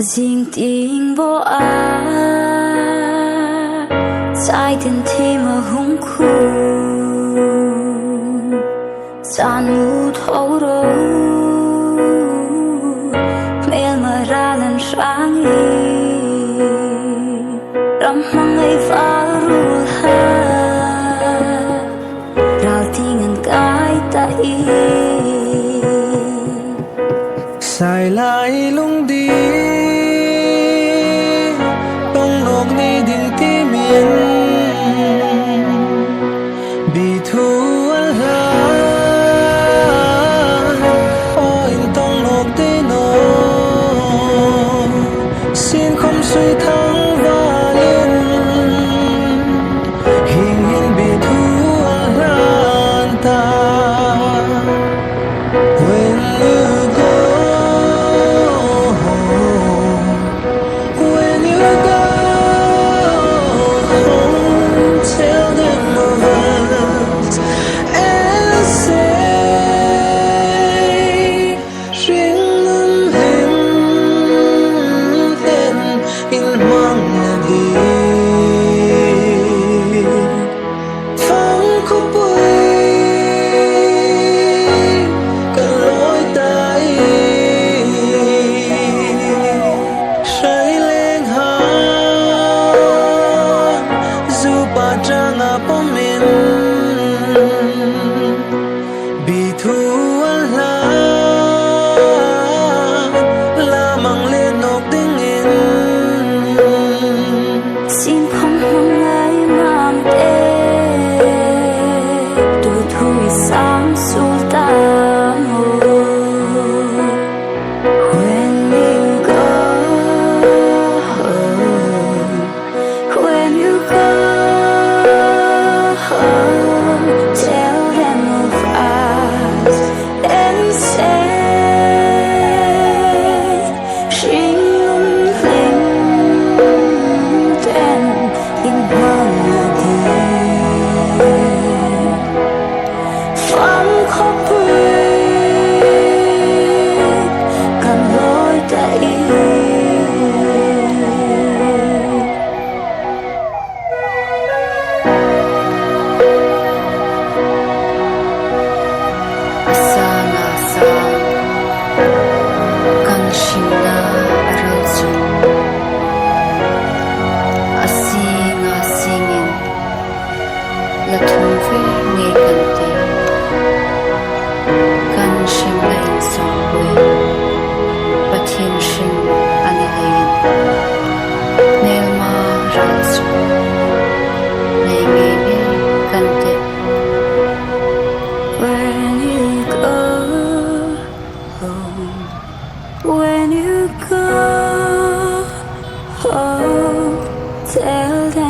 riêng tiếng vô á trái tim thì mà hung khu san mù thấu rô mel mà ra lần sáng ram mang ngày phá ru ha rào tiếng cái tay sai lại lung đi bông nọc đi đình tí miền bị thu la ôi tông nọc tí nô xin không suy thắng và lên hình hình bị thu la ta when you go. Bị thu la la mang lên nộp tiếng in xin không mong ai nam tê tu thui sáng sultan when you go when you go tell them of us and say she linh tên in hoang đi phán khóc quên cần lối tay la thung ve nge kan te kan shim la in song we pathin shim ani lein nel ma ras ne nge ne kan te when you go home when you go home tell them